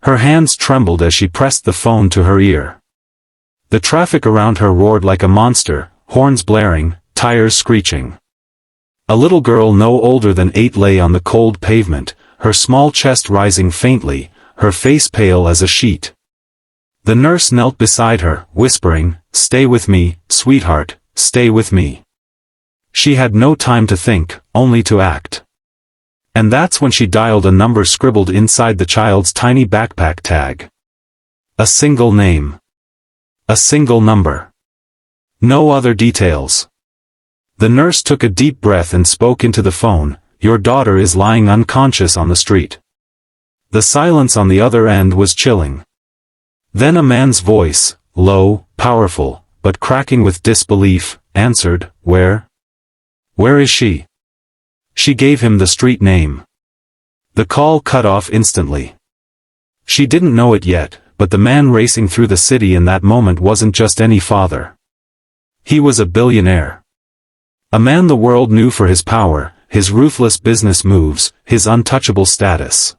Her hands trembled as she pressed the phone to her ear. The traffic around her roared like a monster, horns blaring, tires screeching. A little girl no older than 8 lay on the cold pavement, her small chest rising faintly, her face pale as a sheet. The nurse knelt beside her, whispering, "Stay with me, sweetheart, stay with me." She had no time to think, only to act. And that's when she dialed a number scribbled inside the child's tiny backpack tag. A single name. A single number. No other details. The nurse took a deep breath and spoke into the phone, "Your daughter is lying unconscious on the street." The silence on the other end was chilling. Then a man's voice, low, powerful, but cracking with disbelief, answered, "Where? Where is she?" She gave him the street name. The call cut off instantly. She didn't know it yet, but the man racing through the city in that moment wasn't just any father. He was a billionaire. A man the world knew for his power, his ruthless business moves, his untouchable status.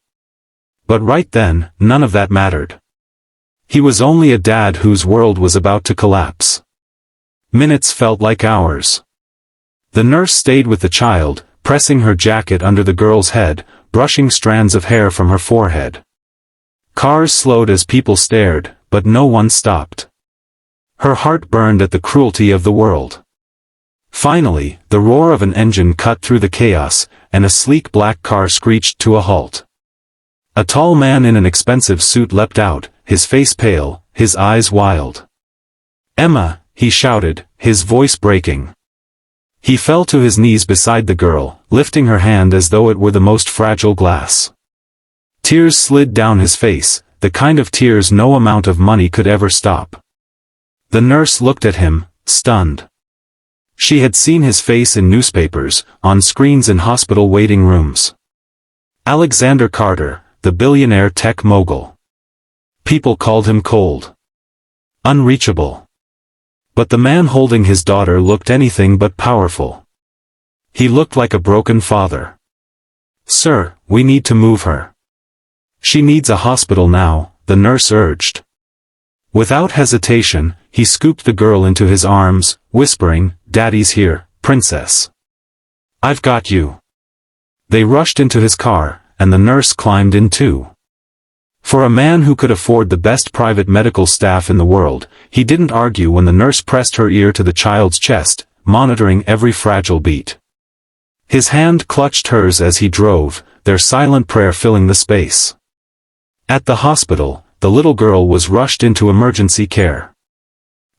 But right then, none of that mattered. He was only a dad whose world was about to collapse. Minutes felt like hours. The nurse stayed with the child, pressing her jacket under the girl's head, brushing strands of hair from her forehead. Cars slowed as people stared, but no one stopped. Her heart burned at the cruelty of the world. Finally, the roar of an engine cut through the chaos, and a sleek black car screeched to a halt. A tall man in an expensive suit leapt out, his face pale, his eyes wild. "Emma," he shouted, his voice breaking. He fell to his knees beside the girl, lifting her hand as though it were the most fragile glass. Tears slid down his face, the kind of tears no amount of money could ever stop. The nurse looked at him, stunned. She had seen his face in newspapers, on screens in hospital waiting rooms. Alexander Carter, the billionaire tech mogul. People called him cold. Unreachable. But the man holding his daughter looked anything but powerful. He looked like a broken father. "Sir, we need to move her. She needs a hospital now," the nurse urged. Without hesitation, he scooped the girl into his arms, whispering, "Daddy's here, princess. I've got you." They rushed into his car, and the nurse climbed in too. For a man who could afford the best private medical staff in the world, he didn't argue when the nurse pressed her ear to the child's chest, monitoring every fragile beat. His hand clutched hers as he drove, their silent prayer filling the space. At the hospital, the little girl was rushed into emergency care.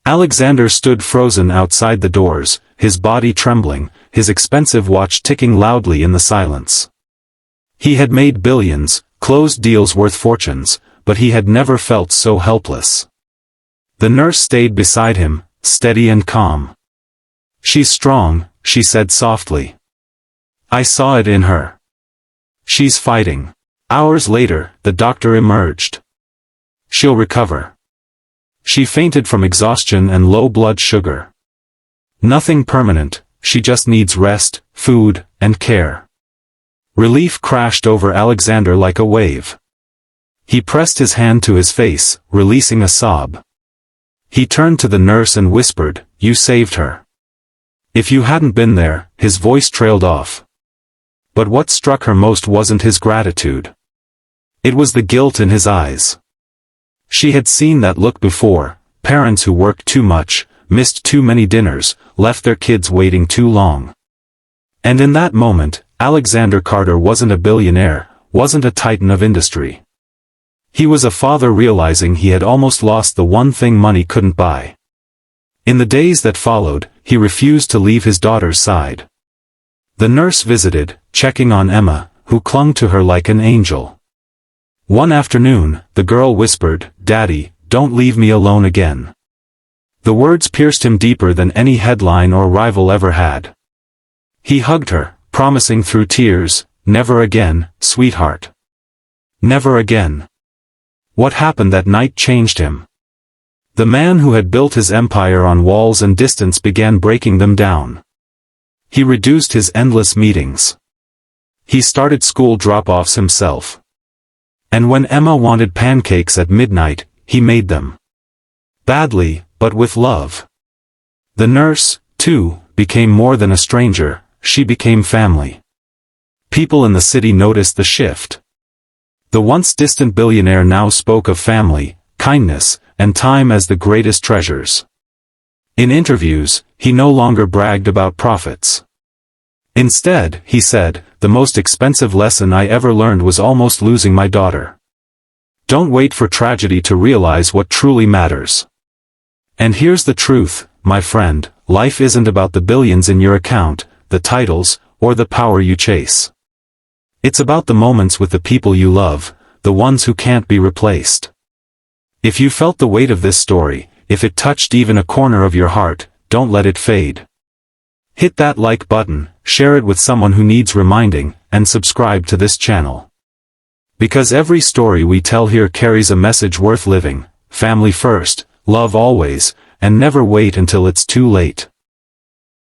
Alexander stood frozen outside the doors, his body trembling, his expensive watch ticking loudly in the silence. He had made billions, closed deals worth fortunes, but he had never felt so helpless. The nurse stayed beside him, steady and calm. "She's strong," she said softly. "I saw it in her. She's fighting." Hours later, the doctor emerged. "She'll recover. She fainted from exhaustion and low blood sugar. Nothing permanent, she just needs rest, food, and care." Relief crashed over Alexander like a wave. He pressed his hand to his face, releasing a sob. He turned to the nurse and whispered, "You saved her. If you hadn't been there," his voice trailed off. But what struck her most wasn't his gratitude. It was the guilt in his eyes. She had seen that look before, parents who worked too much, missed too many dinners, left their kids waiting too long. And in that moment, Alexander Carter wasn't a billionaire, wasn't a titan of industry. He was a father realizing he had almost lost the one thing money couldn't buy. In the days that followed, he refused to leave his daughter's side. The nurse visited, checking on Emma, who clung to her like an angel. One afternoon, the girl whispered, "Daddy, don't leave me alone again." The words pierced him deeper than any headline or rival ever had. He hugged her, promising through tears, "Never again, sweetheart. Never again." What happened that night changed him. The man who had built his empire on walls and distance began breaking them down. He reduced his endless meetings. He started school drop-offs himself. And when Emma wanted pancakes at midnight, he made them. Badly, but with love. The nurse, too, became more than a stranger, she became family. People in the city noticed the shift. The once distant billionaire now spoke of family, kindness, and time as the greatest treasures. In interviews, he no longer bragged about profits. Instead, he said, "The most expensive lesson I ever learned was almost losing my daughter." Don't wait for tragedy to realize what truly matters. And here's the truth, my friend, life isn't about the billions in your account, the titles, or the power you chase. It's about the moments with the people you love, the ones who can't be replaced. If you felt the weight of this story, if it touched even a corner of your heart, don't let it fade. Hit that like button, share it with someone who needs reminding, and subscribe to this channel. Because every story we tell here carries a message worth living: family first, love always, and never wait until it's too late.